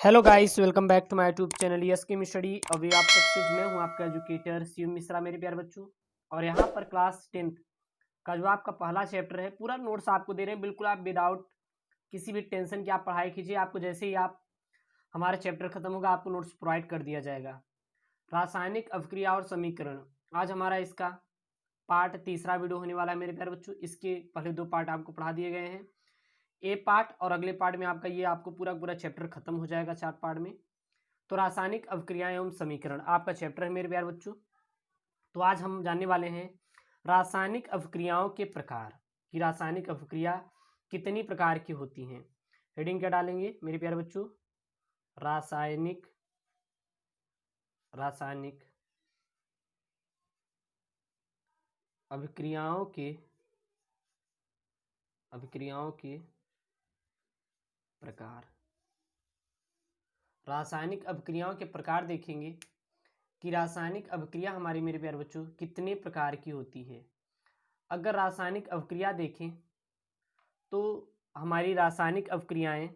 Hello guys, welcome back to my YouTube channel yes chem study. अभी आप सबसे मैं हूं आपका एजुकेटर शिव मिश्रा मेरे प्यारे बच्चों। और यहां पर क्लास 10th का जो आपका पहला चैप्टर है पूरा नोट्स आपको दे रहे हैं। बिल्कुल आप विदाउट किसी भी टेंशन की आप पढ़ाई कीजिए। आपको जैसे ही आप हमारा चैप्टर खत्म होगा आपको नोट्स प्रोवाइड कर दिया जाएगा। रासायनिक अभिक्रिया और समीकरण आज हमारा इसका पार्ट तीसरा वीडियो होने वाला है मेरे प्यारे बच्चों। इसके पहले दो पार्ट आपको पढ़ा दिए गए हैं। ए पार्ट और अगले पार्ट में आपका ये आपको पूरा पूरा चैप्टर खत्म हो जाएगा 4 पार्ट में। तो रासायनिक अभिक्रियाएं एवं समीकरण आपका चैप्टर है मेरे प्यारे बच्चों। तो आज हम जानने वाले हैं रासायनिक अभिक्रियाओं के प्रकार कि रासायनिक अभिक्रिया कितनी प्रकार की होती हैं। हेडिंग क्या डालेंगे मेरे प्यारे बच्चों? रासायनिक रासायनिक अभिक्रियाओं के प्रकार। रासायनिक अभिक्रियाओं के प्रकार देखेंगे कि रासायनिक अभिक्रिया हमारी मेरे प्यारे बच्चों कितने प्रकार की होती है। अगर रासायनिक अभिक्रिया देखें तो हमारी रासायनिक अभिक्रियाएं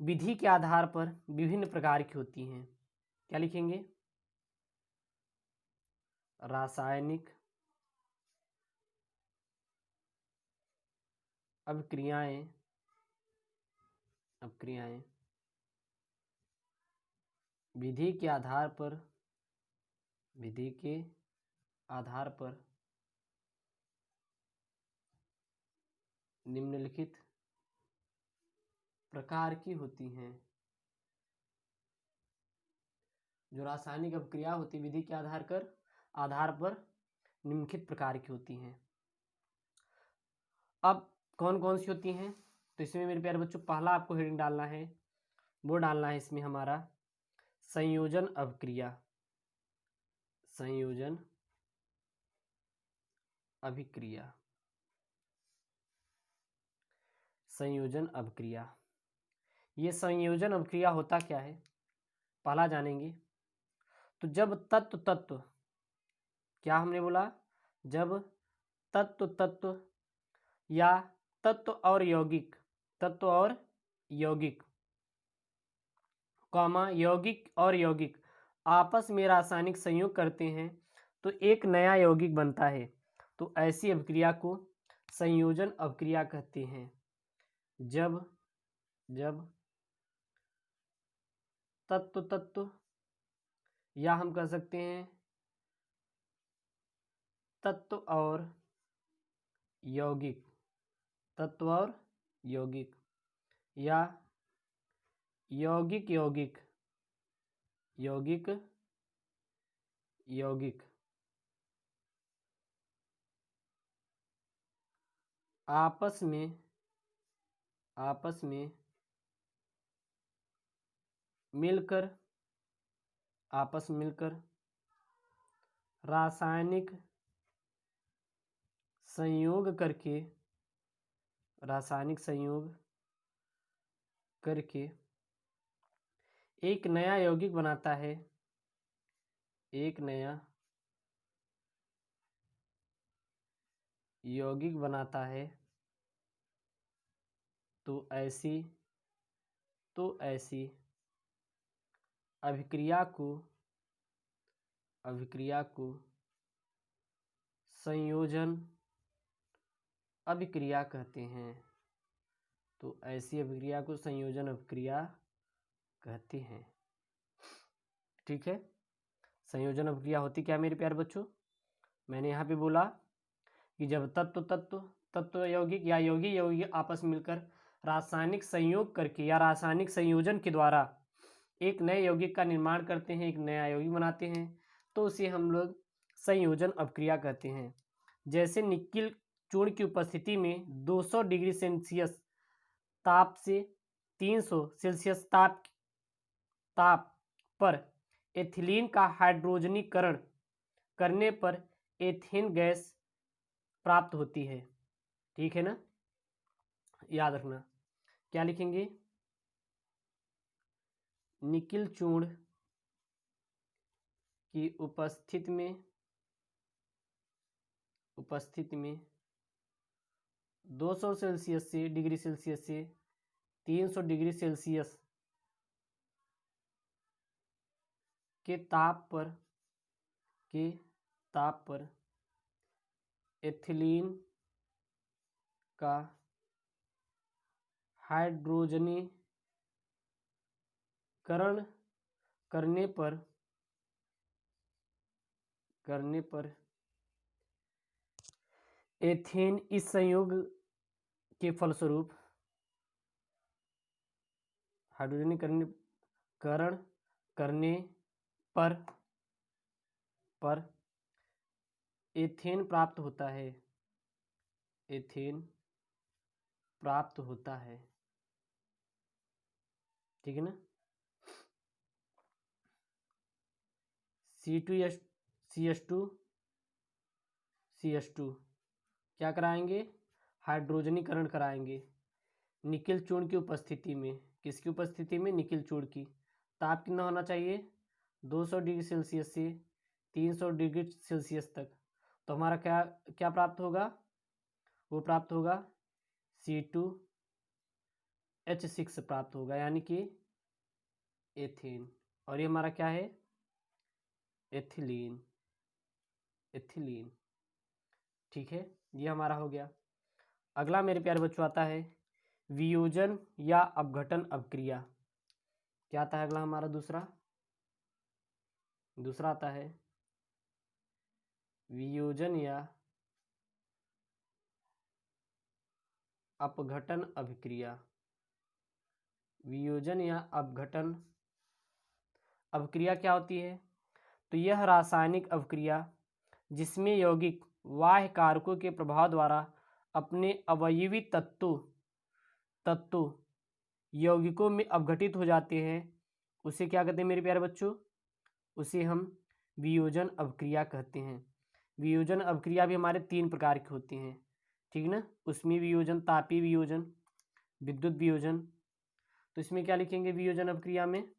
विधि के आधार पर विभिन्न प्रकार की होती हैं। क्या लिखेंगे? रासायनिक अभिक्रियाएं विधि के आधार पर निम्नलिखित प्रकार की होती हैं। जो रासायनिक अभिक्रिया होती विधि के आधार पर निम्नलिखित प्रकार की होती हैं। अब कौन कौन सी होती हैं? तो इसमें मेरे प्यारे बच्चों पहला आपको हेडिंग डालना है, वो डालना है इसमें हमारा संयोजन अभिक्रिया। संयोजन अभिक्रिया ये संयोजन अभिक्रिया होता क्या है पहला जानेंगे। तो जब तत्व क्या हमने बोला? जब तत्व या तत्व और यौगिक यौगिक और यौगिक आपस में रासायनिक संयोग करते हैं तो एक नया यौगिक बनता है। तो ऐसी अभिक्रिया को संयोजन अभिक्रिया कहते हैं। जब तत्व या हम कह सकते हैं तत्व और यौगिक या यौगिक आपस में मिलकर रासायनिक संयोग करके एक नया यौगिक बनाता है। तो ऐसी अभिक्रिया को संयोजन अभिक्रिया कहते हैं। तो ऐसी अभिक्रिया को संयोजन अभिक्रिया कहते हैं। ठीक है, संयोजन अभिक्रिया होती क्या मेरे प्यारे बच्चों? मैंने यहाँ पे बोला कि जब तत्व यौगिक या यौगिक आपस में मिलकर रासायनिक संयोग करके या रासायनिक संयोजन के द्वारा एक नए यौगिक का निर्माण करते हैं, एक नया यौगिक बनाते हैं, तो उसे हम लोग संयोजन अभिक्रिया कहते हैं। जैसे निकिल चूर्ण की उपस्थिति में 200 डिग्री सेल्सियस ताप से 300 सेल्सियस ताप पर एथिलीन का हाइड्रोजनीकरण करने पर एथेन गैस प्राप्त होती है। ठीक है ना, याद रखना। क्या लिखेंगे? निकिल चूर्ण की उपस्थिति में 200 डिग्री सेल्सियस से 300 डिग्री सेल्सियस के ताप पर एथिलीन का हाइड्रोजनीकरण करने पर एथेन इस संयोग के फलस्वरूप हाइड्रोजनीकरण करने पर एथेन प्राप्त होता है। ठीक है ना। C2H2 क्या कराएंगे, हाइड्रोजनीकरण कराएंगे निकिल चूर्ण की उपस्थिति में। किसकी उपस्थिति में, निकिल चूर्ण की। ताप कितना होना चाहिए, 200 डिग्री सेल्सियस से 300 डिग्री सेल्सियस तक। तो हमारा क्या प्राप्त होगा, वो प्राप्त होगा C2H6 प्राप्त होगा, यानी कि एथेन। और ये हमारा क्या है, एथिलीन। ठीक है, ये हमारा हो गया। अगला मेरे प्यारे बच्चों आता है वियोजन या अपघटन अभिक्रिया। क्या आता है अगला हमारा, दूसरा आता है वियोजन या अपघटन अभिक्रिया। वियोजन या अपघटन अभिक्रिया क्या होती है, तो यह रासायनिक अभिक्रिया जिसमें यौगिक बाह्य कारकों के प्रभाव द्वारा अपने अवयवी तत्व यौगिकों में अपघटित हो जाते हैं, उसे क्या कहते हैं मेरे प्यारे बच्चों, उसे हम वियोजन अभिक्रिया कहते हैं। वियोजन अभिक्रिया भी हमारे 3 प्रकार के होते हैं, ठीक ना। उसमें वियोजन, तापीय वियोजन, विद्युत वियोजन। तो इसमें क्या लिखेंगे वियोजन अभिक्रिया में,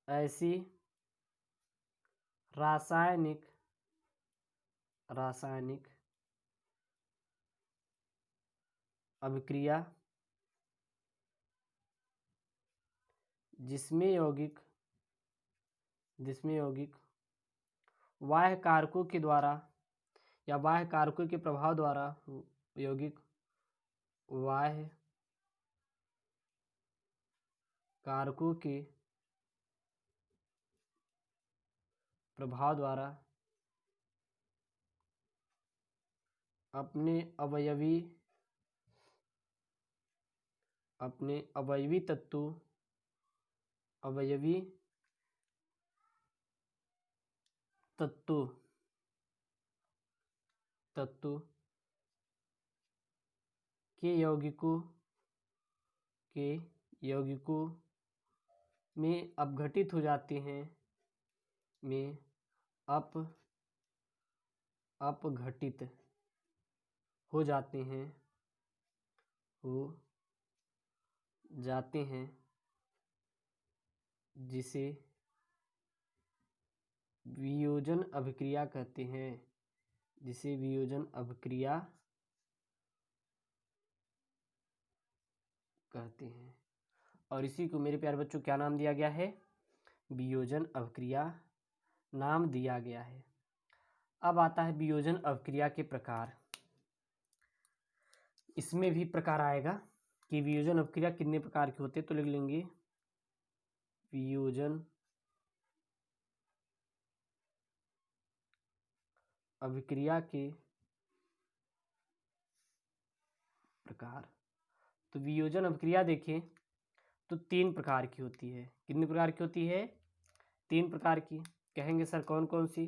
ऐसी रासायनिक अभिक्रिया जिसमें यौगिक बाह्य कारकों के द्वारा या बाह्य कारकों के प्रभाव द्वारा यौगिक बाह्य कारकों के प्रभाव द्वारा अपने अवयवी तत्व के यौगिकों में अपघटित हो जाते हैं, अपघटित हो जाते हैं, जिसे वियोजन अभिक्रिया कहते हैं, और इसी को मेरे प्यारे बच्चों क्या नाम दिया गया है, वियोजन अभिक्रिया नाम दिया गया है। अब आता है वियोजन अभिक्रिया के प्रकार। इसमें भी प्रकार आएगा कि वियोजन अभिक्रिया कितने प्रकार के होते हैं, तो लिख लेंगे वियोजन अभिक्रिया के प्रकार। तो वियोजन अभिक्रिया देखें तो 3 प्रकार की होती है। कितने प्रकार की होती है, 3 प्रकार की। कहेंगे सर कौन कौन सी,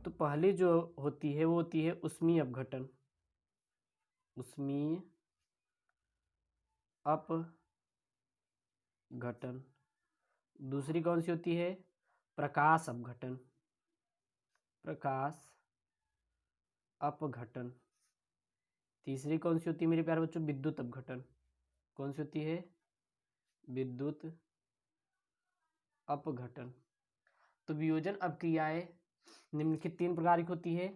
तो पहली जो होती है वो होती है उष्मीय अपघटन, दूसरी कौन सी होती है, प्रकाश अपघटन। तीसरी कौन सी होती है मेरे प्यारे बच्चों, विद्युत अपघटन। कौन सी होती है, विद्युत अपघटन। तो वियोजन अभिक्रियाएं निम्नलिखित 3 प्रकार की होती है,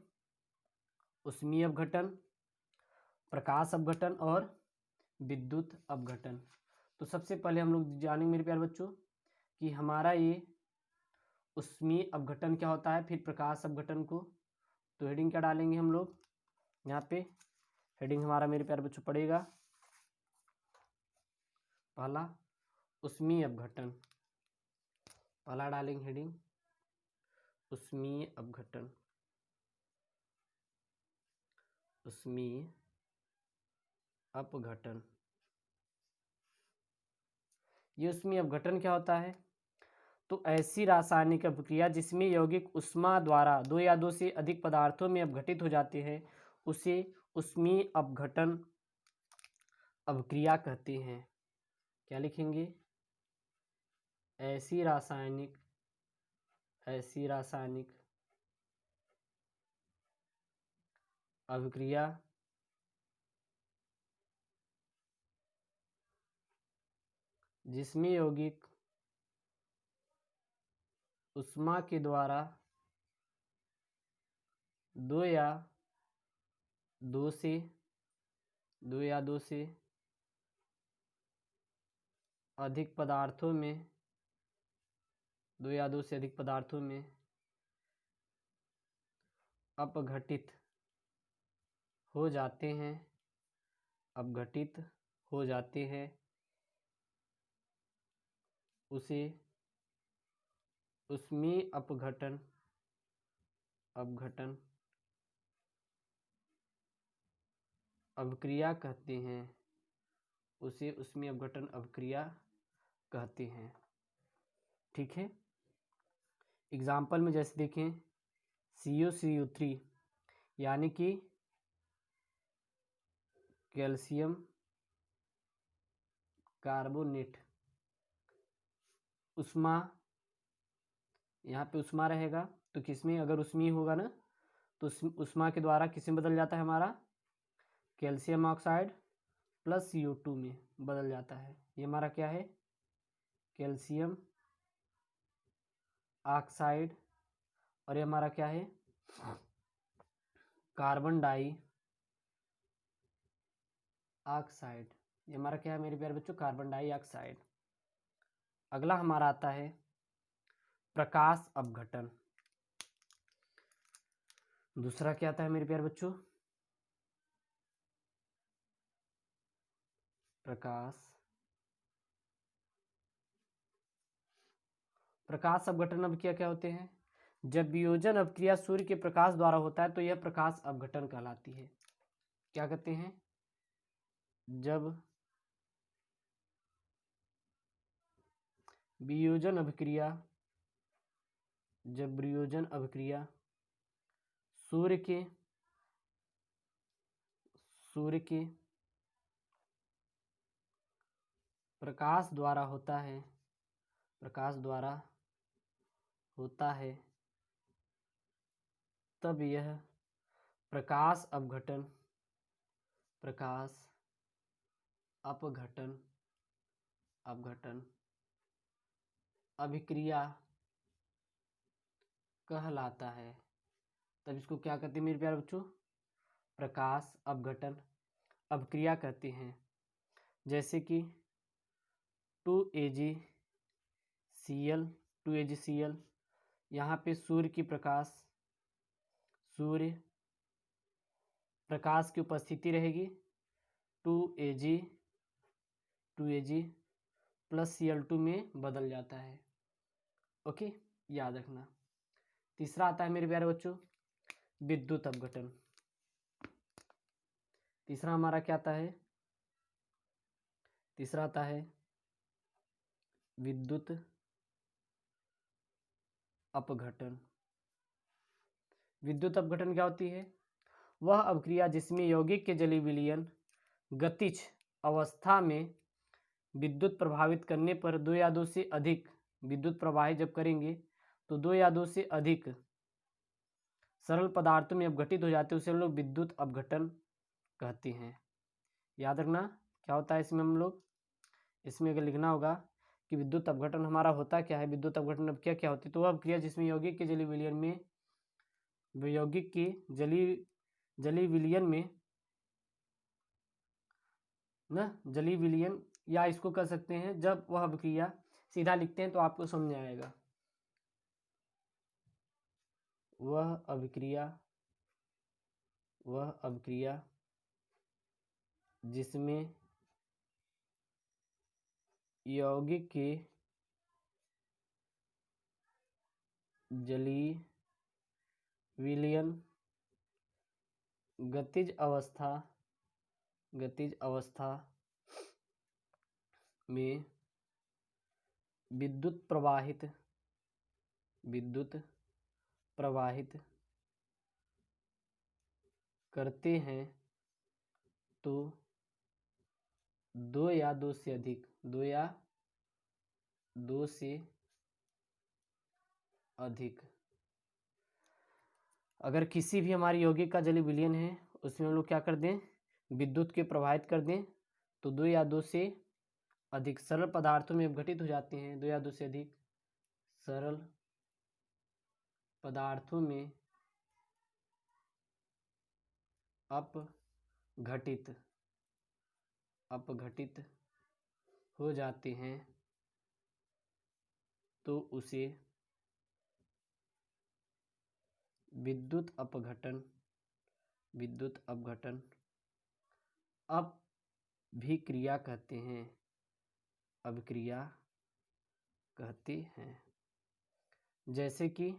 उष्मीय अपघटन, प्रकाश अपघटन और विद्युत अपघटन। तो सबसे पहले हम लोग जानेंगे मेरे प्यारे बच्चों कि हमारा ये ऊष्मीय अपघटन क्या होता है, फिर प्रकाश अपघटन को। तो हेडिंग क्या डालेंगे हम लोग यहाँ पे, हेडिंग हमारा मेरे प्यारे बच्चों पड़ेगा पहला ऊष्मीय अपघटन। पहला डालेंगे हेडिंग ऊष्मीय अपघटन। ऊष्मीय अपघटन, ये ऊष्मीय अपघटन क्या होता है? तो ऐसी रासायनिक अभिक्रिया जिसमें यौगिक ऊष्मा द्वारा दो या दो से अधिक पदार्थों में अपघटित हो जाते हैं उसे ऊष्मीय अपघटन अभिक्रिया कहते हैं। क्या लिखेंगे? ऐसी रासायनिक अभिक्रिया जिसमें यौगिक ऊष्मा के द्वारा दो या दो से अधिक पदार्थों में अपघटित हो जाते हैं, उसे ऊष्मीय अपघटन अभिक्रिया कहते हैं। उसे ऊष्मीय अपघटन अभिक्रिया कहते हैं। ठीक है, एग्जाम्पल में जैसे देखें CuCl3 यानी कि कैल्शियम कार्बोनेट, ऊष्मा, यहाँ पे ऊष्मा रहेगा तो किसमें, अगर ऊष्मीय होगा ना तो ऊष्मा के द्वारा किसमें बदल जाता है, हमारा कैल्शियम ऑक्साइड प्लस CO2 में बदल जाता है। ये हमारा क्या है, कैल्शियम ऑक्साइड, और ये हमारा क्या है, कार्बन डाई ऑक्साइड। ये हमारा क्या है मेरे प्यारे बच्चों, कार्बन डाई ऑक्साइड। अगला हमारा आता है प्रकाश अपघटन। दूसरा क्या आता है मेरे प्यारे बच्चों, प्रकाश अपघटन अब क्या क्या होते हैं? जब वियोजन अपक्रिया सूर्य के प्रकाश द्वारा होता है तो यह प्रकाश अपघटन कहलाती है। क्या कहते हैं? जब वियोजन अभिक्रिया सूर्य के प्रकाश द्वारा होता है तब यह प्रकाश अपघटन अभिक्रिया कहलाता है। तब इसको क्या कहते हैं मेरे प्यारे बच्चों, प्रकाश अपघटन अभिक्रिया कहते हैं। जैसे कि 2AgCl, यहाँ पे सूर्य प्रकाश की उपस्थिति रहेगी, 2Ag प्लस Cl2 में बदल जाता है। ओके, याद रखना। तीसरा आता है मेरे प्यारे बच्चों विद्युत अपघटन। तीसरा हमारा क्या आता है, तीसरा आता है विद्युत अपघटन। विद्युत अपघटन क्या होती है? वह अभिक्रिया जिसमें यौगिक के जलीय विलयन गतिज अवस्था में विद्युत प्रभावित करने पर दो या दो से अधिक विद्युत प्रवाहित जब करेंगे तो दो या दो से अधिक सरल पदार्थों में अपघटित हो जाते हैं, उसे हम लोग विद्युत अपघटन कहते हैं। याद रखना क्या होता है इसमें, हम लोग इसमें अगर लिखना होगा कि विद्युत अपघटन हमारा होता क्या है, विद्युत अपघटन अब क्या क्या होती है, तो वह अभिक्रिया जिसमें यौगिक के जलीय विलयन में ना, जलीय विलयन, या इसको कर सकते हैं जब वह अभिक्रिया, सीधा लिखते हैं तो आपको समझ आएगा, वह अभिक्रिया जिसमें यौगिक के जलीय विलयन गतिज अवस्था में विद्युत प्रवाहित करते हैं तो दो या दो से अधिक अगर किसी भी हमारे यौगिक का जलीय विलयन है उसमें हम लोग क्या कर दें, विद्युत के प्रवाहित कर दें, तो दो या दो से अधिक सरल पदार्थों में अपघटित हो जाते हैं। दो या दो से अधिक सरल पदार्थों में अपघटित हो जाते हैं तो उसे विद्युत अपघटन अभिक्रिया कहते हैं। जैसे कि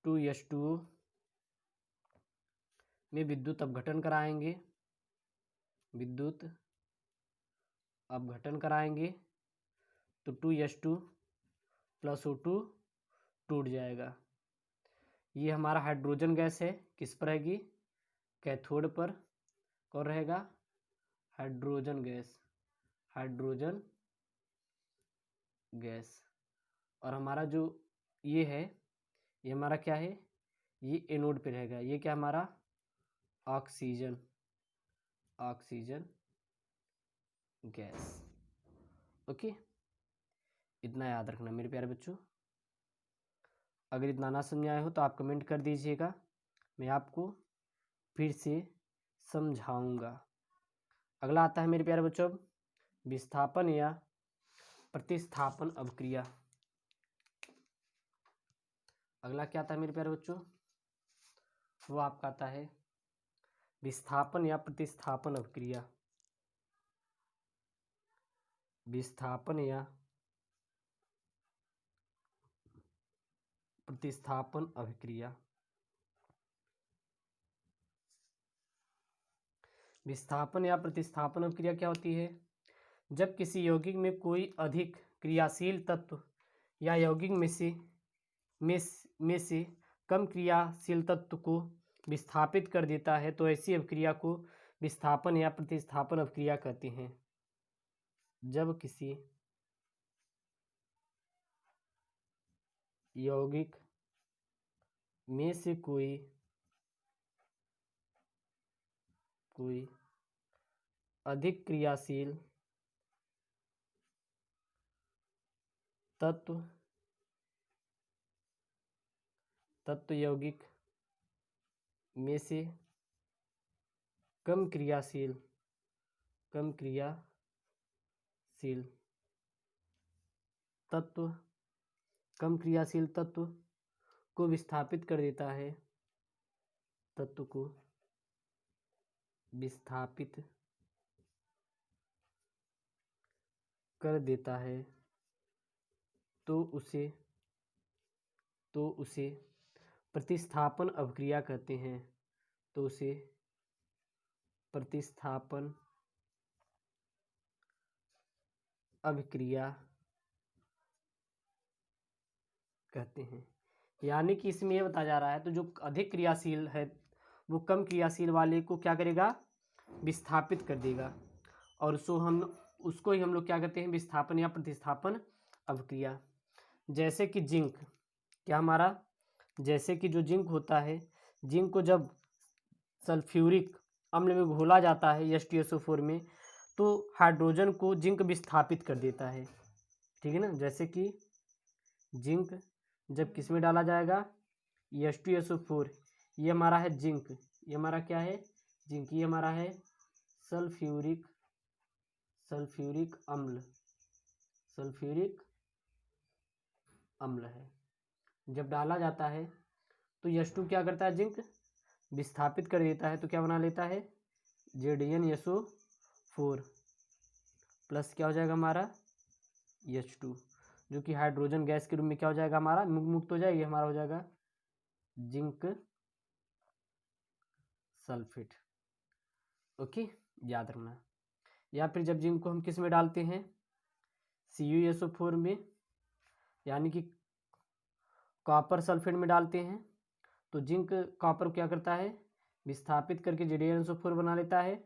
2H2O में विद्युत अपघटन कराएंगे तो 2H2 + O2 टूट जाएगा। ये हमारा हाइड्रोजन गैस है, किस पर रहेगी, कैथोड पर। कौन रहेगा, हाइड्रोजन गैस। और हमारा जो ये है, ये हमारा क्या है, ये एनोड पे रहेगा। ये क्या हमारा ऑक्सीजन गैस। ओके, इतना याद रखना मेरे प्यारे बच्चों। अगर इतना ना समझ आया हो तो आप कमेंट कर दीजिएगा, मैं आपको फिर से समझाऊंगा। अगला आता है मेरे प्यारे बच्चों विस्थापन या प्रतिस्थापन अभिक्रिया। अगला क्या आता है मेरे प्यारे बच्चों, वो आपका आता है विस्थापन या प्रतिस्थापन अभिक्रिया। विस्थापन या प्रतिस्थापन अभिक्रिया। विस्थापन या प्रतिस्थापन अभिक्रिया क्या होती है, जब किसी यौगिक में कोई अधिक क्रियाशील तत्व या यौगिक में से कम क्रियाशील तत्व को विस्थापित कर देता है तो ऐसी अभिक्रिया को विस्थापन या प्रतिस्थापन अभिक्रिया कहते हैं। जब किसी यौगिक में से कोई अधिक क्रियाशील तत्व यौगिक में से कम क्रियाशील तत्व को विस्थापित कर देता है, तो उसे प्रतिस्थापन अभिक्रिया कहते हैं। तो उसे प्रतिस्थापन अभिक्रिया कहते हैं। यानी कि इसमें यह बताया जा रहा है, तो जो अधिक क्रियाशील है वो कम क्रियाशील वाले को क्या करेगा, विस्थापित कर देगा, और उसको ही हम लोग क्या कहते हैं, विस्थापन या प्रतिस्थापन अभिक्रिया। जैसे कि जिंक, क्या हमारा, जैसे कि जो जिंक होता है, जिंक को जब सल्फ्यूरिक अम्ल में घोला जाता है H2SO4 में, तो हाइड्रोजन को जिंक विस्थापित कर देता है, ठीक है ना। जैसे कि जिंक जब किस में डाला जाएगा, H2SO4, ये हमारा है जिंक, ये हमारा क्या है, जिंक, ये हमारा है सल्फ्यूरिक अम्ल, सल्फ्यूरिक अम्ल है। जब डाला जाता है तो H2 क्या करता है, जिंक विस्थापित कर देता है, तो क्या बना लेता है, ZnSO4 प्लस क्या हो जाएगा हमारा H2, जो कि हाइड्रोजन गैस के रूप में क्या हो जाएगा हमारा, मुक्त हो जाएगी, हमारा हो जाएगा जिंक सल्फेट। ओके, याद रखना। या फिर जब जिंक को हम किस में डालते हैं, CuSO4 में, यानी कि कॉपर सल्फेट में डालते हैं, तो जिंक कॉपर क्या करता है, विस्थापित करके ZnSO4 बना लेता है,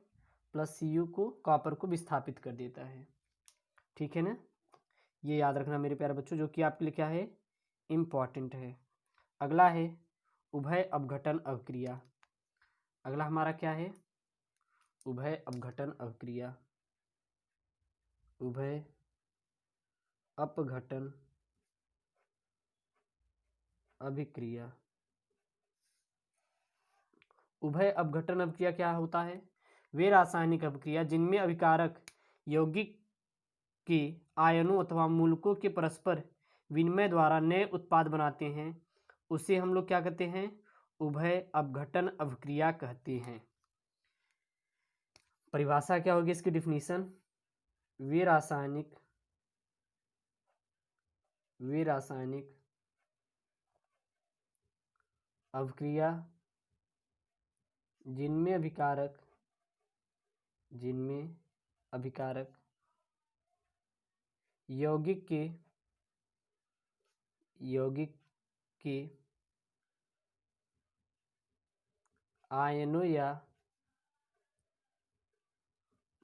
प्लस Cu को कॉपर को विस्थापित कर देता है। ठीक है ना, ये याद रखना मेरे प्यारे बच्चों, जो कि आपके लिए क्या है, इम्पॉर्टेंट है। अगला है उभय अपघटन अभिक्रिया। अगला हमारा क्या है, उभय अपघटन अभिक्रिया, उभय अपघटन अभिक्रिया। उभय अपघटन अभिक्रिया क्या होता है, वे रासायनिक अभिक्रिया जिनमें अभिकारक यौगिक के आयनों अथवा मूलकों के परस्पर विनिमय द्वारा नए उत्पाद बनाते हैं, उसे हम लोग क्या कहते हैं, उभय अपघटन अभिक्रिया कहते हैं। परिभाषा क्या होगी इसकी, डिफिनीशन, वे रासायनिक अभिक्रिया जिनमें अभिकारक यौगिक के आयनों या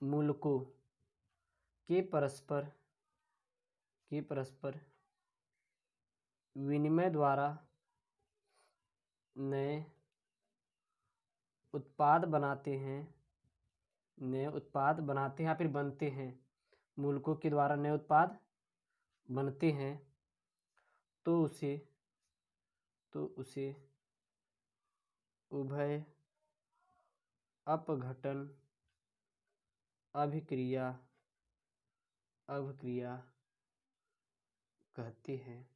मूलकों के परस्पर विनिमय द्वारा नए उत्पाद बनाते हैं या फिर बनते हैं, मूलकों के द्वारा नए उत्पाद बनते हैं, तो उसे उभय अपघटन अभिक्रिया कहते हैं।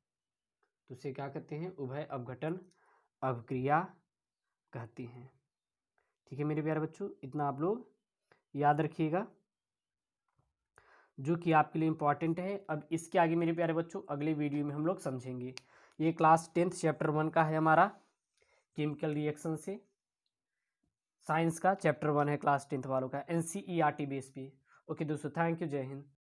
तो उसे क्या कहते हैं, उभय अपघटन अभिक्रिया कहते हैं। ठीक है मेरे प्यारे बच्चों, इतना आप लोग याद रखिएगा, जो कि आपके लिए इम्पॉर्टेंट है। अब इसके आगे मेरे प्यारे बच्चों अगले वीडियो में हम लोग समझेंगे। ये क्लास 10th चैप्टर 1 का है हमारा, केमिकल रिएक्शन से, साइंस का चैप्टर 1 है क्लास 10th वालों का, NCERT बेस पे। ओके दोस्तों, थैंक यू, जय हिंद।